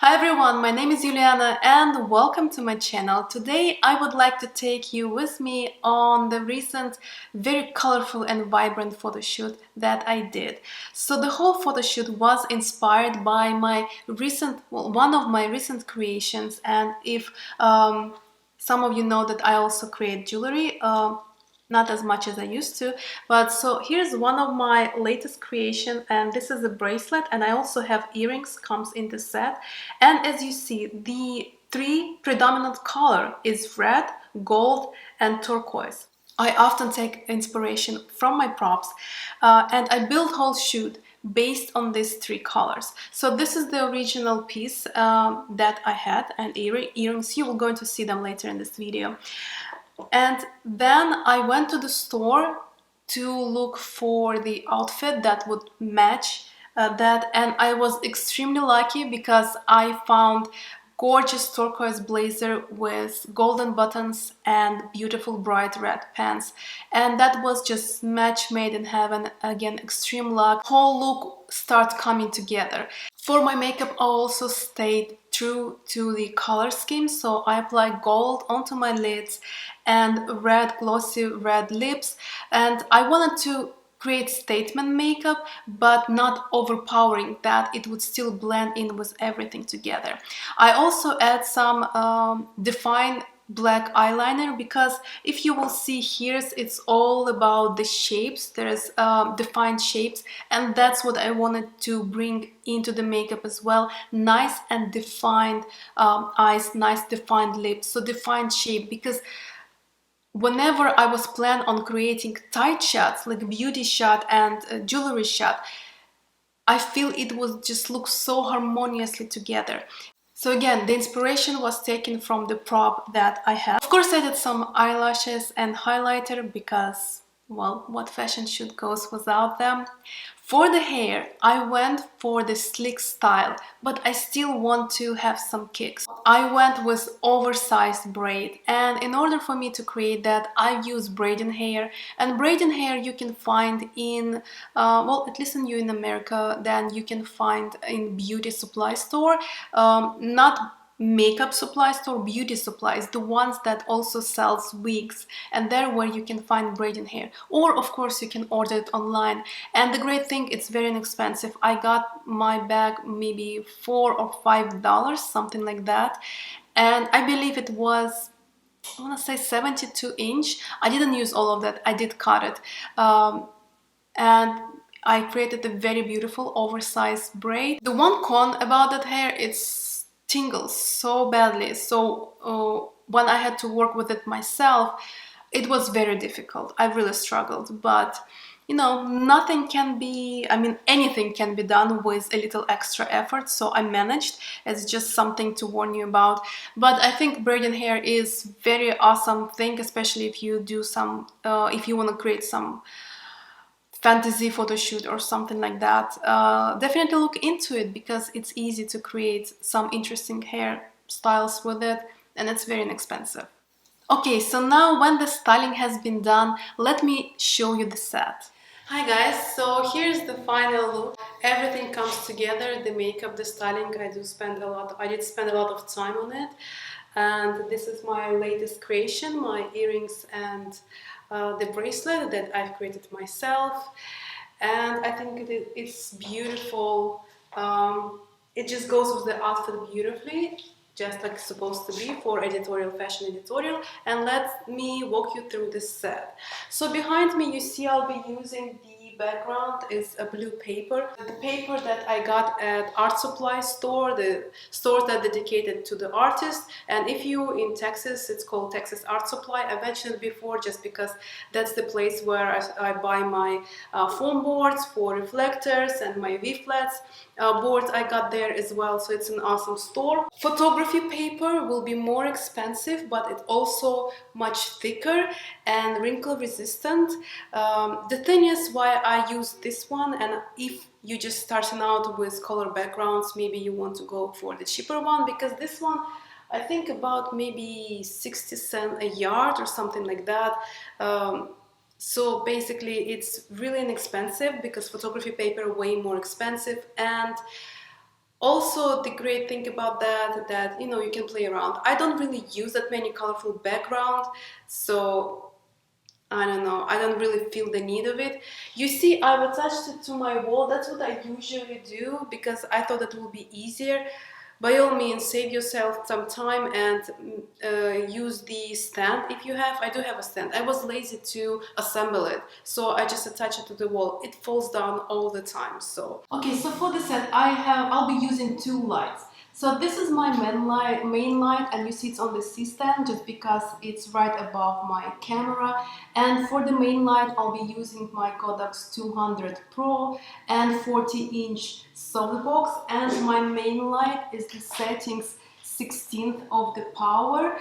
Hi everyone, my name is Juliana and welcome to my channel. Today I would like to take you with me on the recent very colorful and vibrant photo shoot that I did. So the whole photo shoot was inspired by one of my recent creations, and if some of you know that I also create jewelry, not as much as I used to, but so here's one of my latest creation, and this is a bracelet, and I also have earrings comes in the set. And as you see, the three predominant color is red, gold and turquoise. I often take inspiration from my props, and I build whole shoot based on these three colors. So this is the original piece that I had, and earrings. You will going to see them later in this video. And then I went to the store to look for the outfit that would match that, and I was extremely lucky because I found gorgeous turquoise blazer with golden buttons and beautiful bright red pants, and that was just match made in heaven. Again, extreme luck. Whole look start coming together. For my makeup I also stayed true to the color scheme, so I applied gold onto my lids and red, glossy red lips, and I wanted to create statement makeup but not overpowering, that it would still blend in with everything together. I also add some defined black eyeliner, because if you will see here, it's all about the shapes. There's defined shapes, and that's what I wanted to bring into the makeup as well. Nice and defined eyes, nice defined lips, so defined shape, because whenever I was planning on creating tight shots like beauty shot and jewelry shot, I feel it would just look so harmoniously together. So again, the inspiration was taken from the prop that I have. Of course, I did some eyelashes and highlighter because, well, what fashion shoot goes without them? For the hair, I went for the slick style, but I still want to have some kicks. I went with oversized braid, and in order for me to create that, I use braiding hair. And braiding hair you can find in, well, at least in America, then you can find in beauty supply store, not makeup supply store, beauty supplies, the ones that also sells wigs, and there where you can find braiding hair, or of course you can order it online. And the great thing, it's very inexpensive. I got my bag maybe $4 or $5, something like that, and I believe it was, I want to say 72-inch. I didn't use all of that, I did cut it, and I created a very beautiful oversized braid. The one con about that hair, it's tingles so badly, so when I had to work with it myself, it was very difficult. I really struggled, but you know, nothing can be, I mean, anything can be done with a little extra effort, so I managed. It's just something to warn you about. But I think braiding hair is very awesome thing, especially if you do some, if you want to create some fantasy photo shoot or something like that. Definitely look into it, because it's easy to create some interesting hair styles with it, and it's very inexpensive. Okay, so now when the styling has been done, let me show you the set. Hi guys, so here's the final look. Everything comes together, the makeup, the styling. I did spend a lot of time on it, and this is my latest creation, my earrings and the bracelet that I've created myself, and I think it's beautiful. It just goes with the outfit beautifully, just like it's supposed to be for editorial, fashion editorial. And let me walk you through this set. So behind me you see I'll be using the background is a blue paper. The paper that I got at art supply store, the stores that dedicated to the artist. And if you in Texas, it's called Texas Art Supply. I mentioned it before just because that's the place where I buy my foam boards for reflectors and my V-flats boards I got there as well, so it's an awesome store. Photography paper will be more expensive, but it's also much thicker and wrinkle resistant. The thing is why I use this one, and if you just starting out with color backgrounds, maybe you want to go for the cheaper one, because this one I think about maybe 60 cents a yard or something like that. So basically it's really inexpensive, because photography paper way more expensive. And Also, the great thing about that you know, you can play around. I don't really use that many colorful background, so I don't know, I don't really feel the need of it. You see, I've attached it to my wall. That's what I usually do because I thought it would be easier. By all means, save yourself some time and use the stand if you have. I do have a stand. I was lazy to assemble it, so I just attach it to the wall. It falls down all the time. So okay, so for the set, I'll be using two lights. So this is my main light, and you see it's on the C-stand just because it's right above my camera. And for the main light, I'll be using my Kodak's 200 Pro and 40-inch softbox. And my main light is the settings 16th of the power.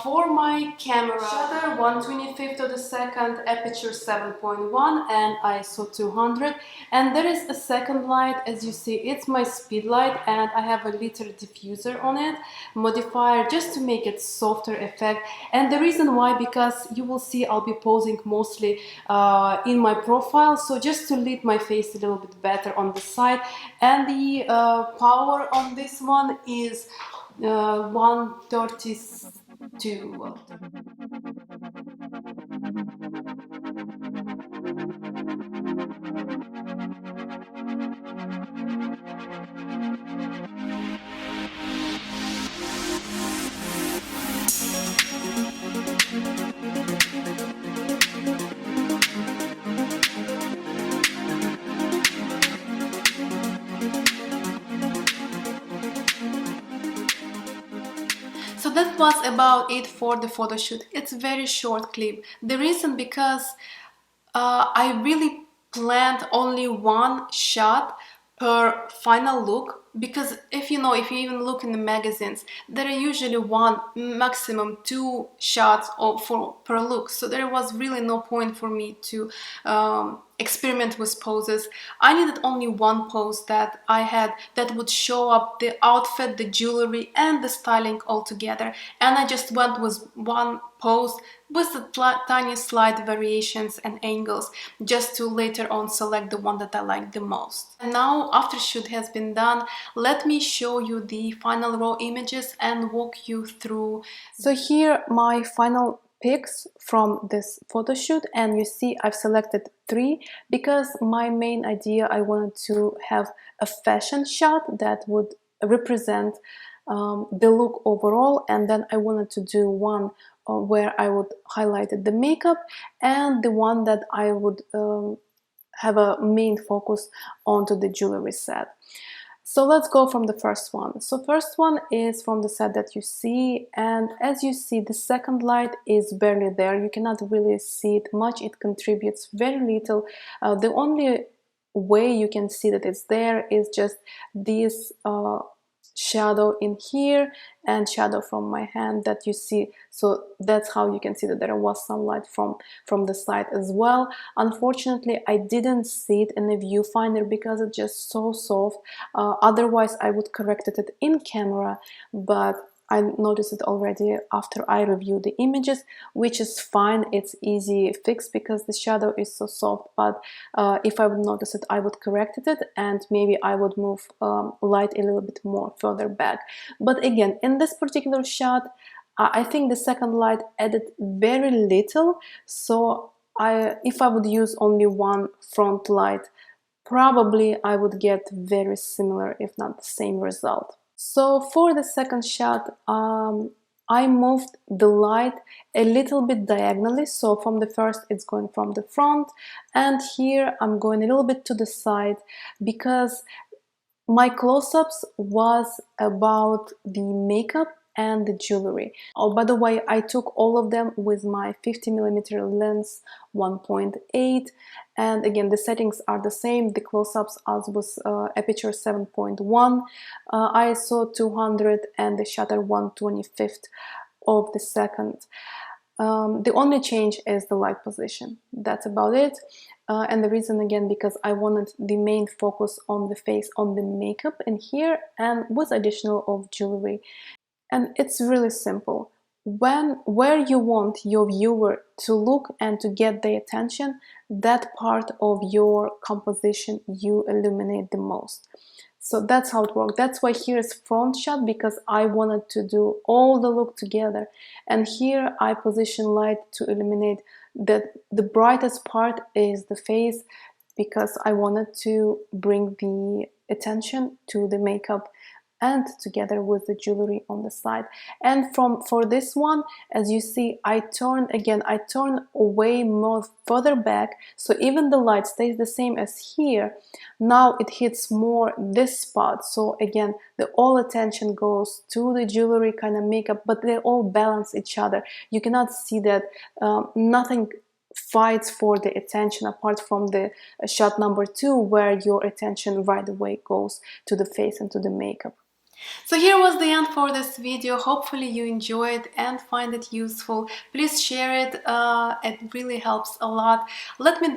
For my camera, shutter 1/25 of the second, aperture 7.1 and ISO 200. And there is a second light, as you see, it's my speed light, and I have a little diffuser on it, modifier, just to make it softer effect. And the reason why, because you will see I'll be posing mostly in my profile, so just to lead my face a little bit better on the side. And the power on this one is 132. So that was about it for the photo shoot. It's a very short clip. The reason, because I really planned only one shot per final look, because if you know, if you even look in the magazines, there are usually one, maximum two shots per look. So there was really no point for me to experiment with poses. I needed only one pose that I had that would show up the outfit, the jewelry, and the styling all together. And I just went with one pose with the tiny slight variations and angles, just to later on select the one that I like the most. And now, after shoot has been done, let me show you the final raw images and walk you through. So here my final pics from this photo shoot, and you see I've selected 3 because my main idea, I wanted to have a fashion shot that would represent the look overall, and then I wanted to do one where I would highlight the makeup, and the one that I would have a main focus onto the jewelry set. So let's go from the first one. So first one is from the set that you see, and as you see, the second light is barely there. You cannot really see it much. It contributes very little. The only way you can see that it's there is just this shadow in here and shadow from my hand that you see. So that's how you can see that there was some light from the side as well. Unfortunately, I didn't see it in the viewfinder because it's just so soft. Otherwise I would correct it in camera, but I noticed it already after I reviewed the images, which is fine. It's easy fix because the shadow is so soft, but if I would notice it, I would correct it, and maybe I would move light a little bit more further back. But again, in this particular shot, I think the second light added very little, so if I would use only one front light, probably I would get very similar, if not the same result. So for the second shot, I moved the light a little bit diagonally. So from the first, it's going from the front, and here I'm going a little bit to the side because my close-ups was about the makeup and the jewelry. Oh, by the way, I took all of them with my 50mm lens 1.8, and again the settings are the same. The close-ups as was aperture 7.1, ISO 200, and the shutter 1/25 of the second. The only change is the light position. That's about it. And the reason, again, because I wanted the main focus on the face, on the makeup in here, and with additional of jewelry. And it's really simple. Where you want your viewer to look and to get their attention, that part of your composition you illuminate the most. So that's how it worked. That's why here is front shot, because I wanted to do all the look together. And here I position light to illuminate that the brightest part is the face, because I wanted to bring the attention to the makeup and together with the jewelry on the side. And for this one, as you see, I turn way more further back, so even the light stays the same as here. Now it hits more this spot, so again the all attention goes to the jewelry kind of makeup, but they all balance each other. You cannot see that nothing fights for the attention apart from the shot number 2, where your attention right away goes to the face and to the makeup. So here was the end for this video. Hopefully you enjoyed and find it useful. Please share it. It really helps a lot. Let me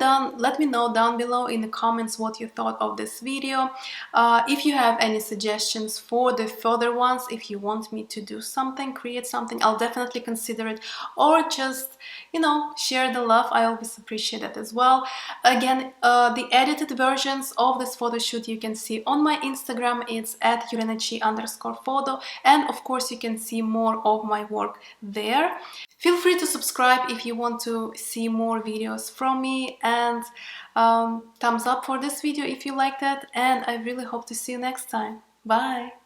know down below in the comments what you thought of this video. If you have any suggestions for the further ones, if you want me to do something, create something, I'll definitely consider it. Or just, share the love. I always appreciate that as well. Again, the edited versions of this photo shoot you can see on my Instagram. It's at @yurenachi_photo, and of course you can see more of my work there. Feel free to subscribe if you want to see more videos from me, and thumbs up for this video if you like that, and I really hope to see you next time. Bye!